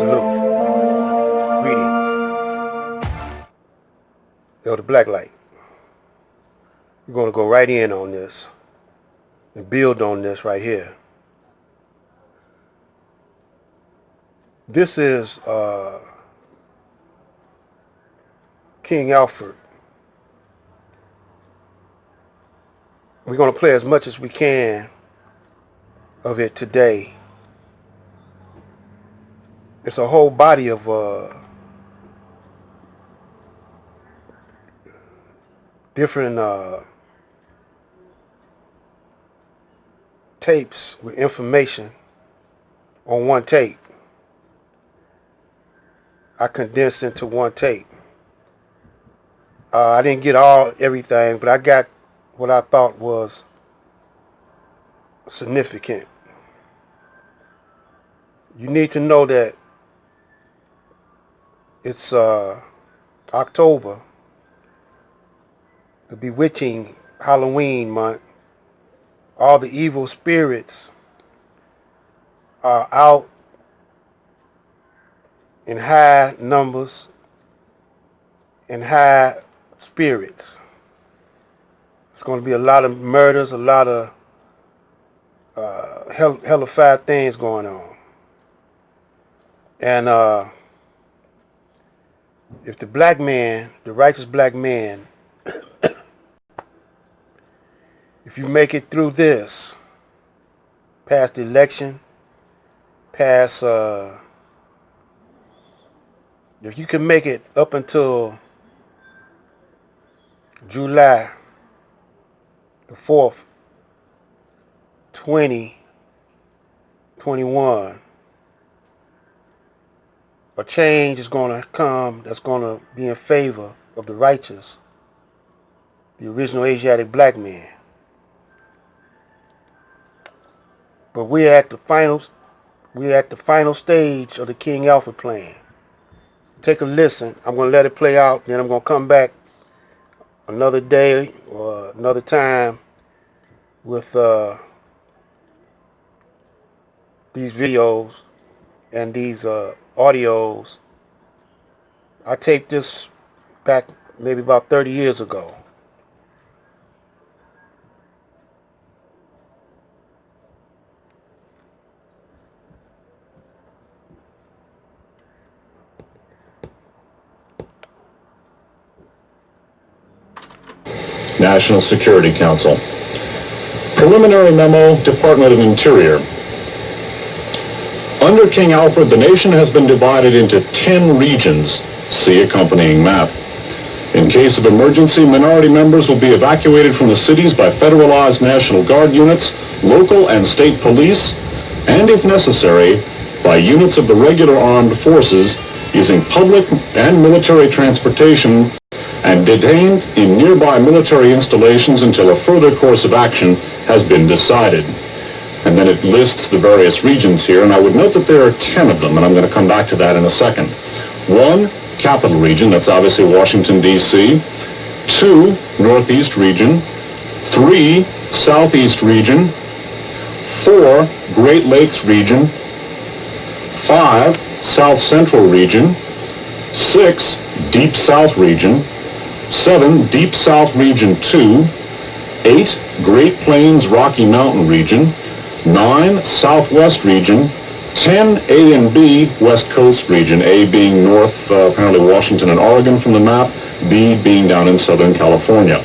Salute. Greetings. Yo, the black light. We're going to go right in on this and build on this right here. This is King Alfred. We're going to play as much as we can of it today. It's a whole body of different tapes with information on one tape. I condensed into one tape. I didn't get everything, but I got what I thought was significant. You need to know that it's October, the bewitching Halloween month. All the evil spirits are out in high numbers and high spirits. It's going to be a lot of murders, a lot of hellified things going on. And if the black man, the righteous black man, if you make it through this, past the election, past, if you can make it up until July the 4th, 2021, a change is going to come that's going to be in favor of the righteous, the original Asiatic black man. But we're at the final stage of the King Alfred plan. Take a listen. I'm going to let it play out, then I'm going to come back another day or another time with these videos and these audios. I taped this back maybe about 30 years ago. National Security Council. Preliminary memo, Department of Interior. Under King Alfred, the nation has been divided into 10 regions. See accompanying map. In case of emergency, minority members will be evacuated from the cities by federalized National Guard units, local and state police, and if necessary, by units of the regular armed forces using public and military transportation and detained in nearby military installations until a further course of action has been decided. And then it lists the various regions here, and I would note that there are 10 of them, and I'm going to come back to that in a second. 1, Capital Region, that's obviously Washington, D.C. 2, Northeast Region. 3, Southeast Region. 4, Great Lakes Region. 5, South Central Region. 6, Deep South Region. 7, Deep South Region 2, 8, Great Plains Rocky Mountain Region, 9, Southwest Region, 10, A and B, West Coast Region, A being north, apparently Washington and Oregon from the map, B being down in Southern California.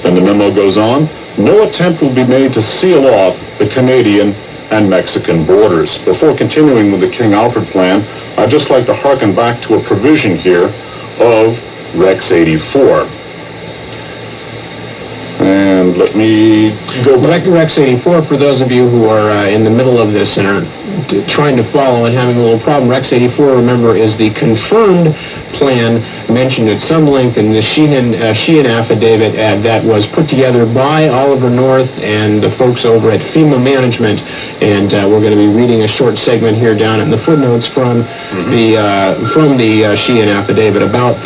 Then the memo goes on, no attempt will be made to seal off the Canadian and Mexican borders. Before continuing with the King Alfred plan, I'd just like to hearken back to a provision here of Rex 84. And let me go back. Rex 84, for those of you who are in the middle of this and are trying to follow and having a little problem, Rex 84, remember, is the confirmed plan mentioned at some length in the Sheehan affidavit that was put together by Oliver North and the folks over at FEMA Management. And we're going to be reading a short segment here down in the footnotes from the Sheehan affidavit about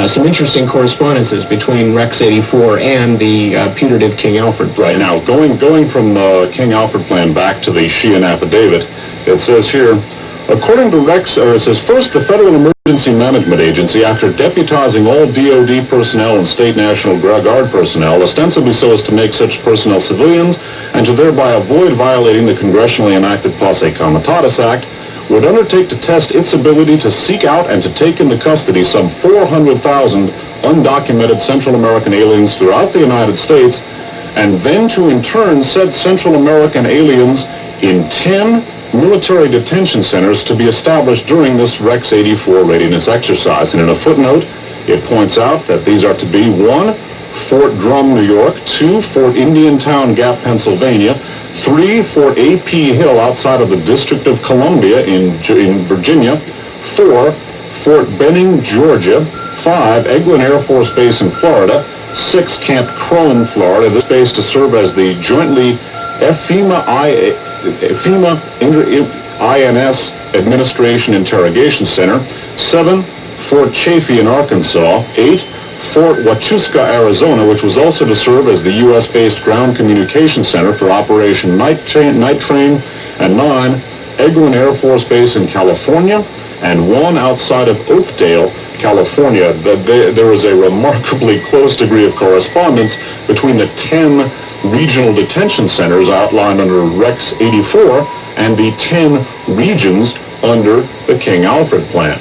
some interesting correspondences between Rex 84 and the putative King Alfred plan. Right, now, going from the King Alfred plan back to the Sheehan affidavit, it says here, According to Rex, it says, first, the Federal Emergency Management Agency, after deputizing all DOD personnel and State National Guard personnel, ostensibly so as to make such personnel civilians and to thereby avoid violating the congressionally enacted Posse Comitatus Act, would undertake to test its ability to seek out and to take into custody some 400,000 undocumented Central American aliens throughout the United States, and then to in turn set Central American aliens in 10 military detention centers to be established during this Rex 84 readiness exercise. And in a footnote, it points out that these are to be 1, Fort Drum, New York; 2, Fort Indiantown Gap, Pennsylvania; 3, Fort A.P. Hill outside of the District of Columbia in Virginia; 4, Fort Benning, Georgia; 5, Eglin Air Force Base in Florida; 6, Camp Crone, Florida. This base to serve as the jointly FEMA INS Administration Interrogation Center; 7, Fort Chaffee in Arkansas; 8, Fort Huachuca, Arizona, which was also to serve as the U.S.-based Ground Communication Center for Operation Night Train; and 9, Eglin Air Force Base in California; and 1 outside of Oakdale, California. There is a remarkably close degree of correspondence between the 10 regional detention centers outlined under Rex 84 and the 10 regions under the King Alfred Plan.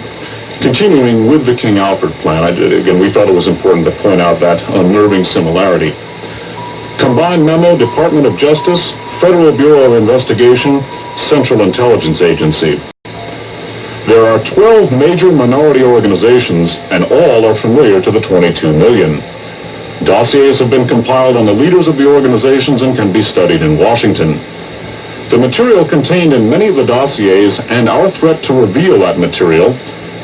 Continuing with the King Alfred Plan, again, we thought it was important to point out that unnerving similarity. Combined memo, Department of Justice, Federal Bureau of Investigation, Central Intelligence Agency. There are 12 major minority organizations, and all are familiar to the 22 million. Dossiers have been compiled on the leaders of the organizations and can be studied in Washington. The material contained in many of the dossiers and our threat to reveal that material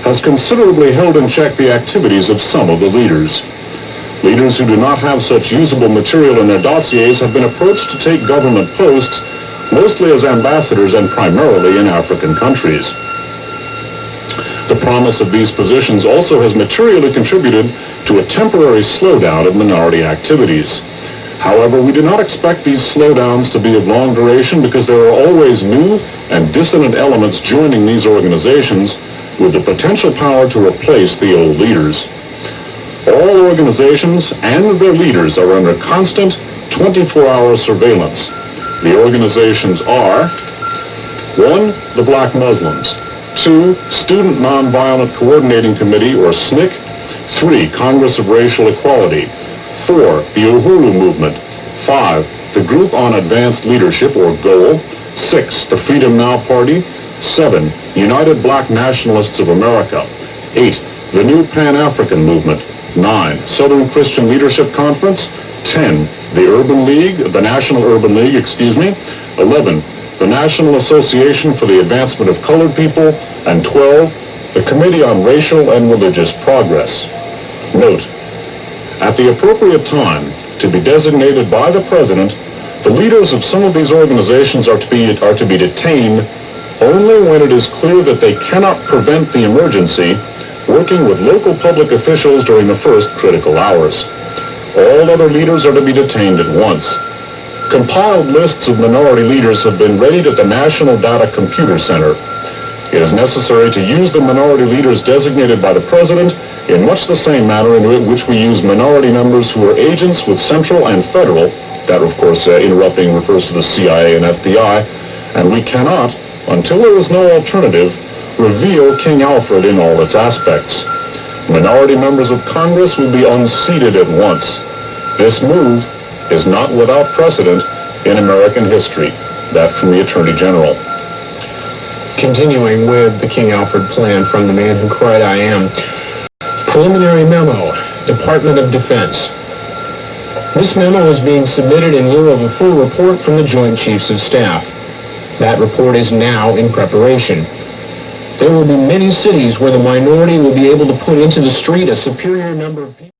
has considerably held in check the activities of some of the leaders. Leaders who do not have such usable material in their dossiers have been approached to take government posts, mostly as ambassadors and primarily in African countries. The promise of these positions also has materially contributed to a temporary slowdown of minority activities. However, we do not expect these slowdowns to be of long duration because there are always new and dissonant elements joining these organizations with the potential power to replace the old leaders. All organizations and their leaders are under constant 24-hour surveillance. The organizations are: 1, the Black Muslims; 2, Student Nonviolent Coordinating Committee, or SNCC; 3, Congress of Racial Equality; 4, the Uhuru Movement; 5, the Group on Advanced Leadership, or GOAL; 6, the Freedom Now Party; 7, United Black Nationalists of America; 8, the New Pan-African Movement; 9, Southern Christian Leadership Conference; 10, the National Urban League, 11, the National Association for the Advancement of Colored People; and 12, the Committee on Racial and Religious Progress. Note: at the appropriate time, to be designated by the President, the leaders of some of these organizations are to be detained only when it is clear that they cannot prevent the emergency, working with local public officials during the first critical hours. All other leaders are to be detained at once. Compiled lists of minority leaders have been readied at the National Data Computer Center. It is necessary to use the minority leaders designated by the President in much the same manner in which we use minority members who are agents with central and federal. That, of course, interrupting refers to the CIA and FBI, and we cannot, until there is no alternative, reveal King Alfred in all its aspects. Minority members of Congress will be unseated at once. This move is not without precedent in American history. That from the Attorney General. Continuing with the King Alfred Plan from the man who cried I am. Preliminary memo, Department of Defense. This memo is being submitted in lieu of a full report from the Joint Chiefs of Staff. That report is now in preparation. There will be many cities where the minority will be able to put into the street a superior number of people.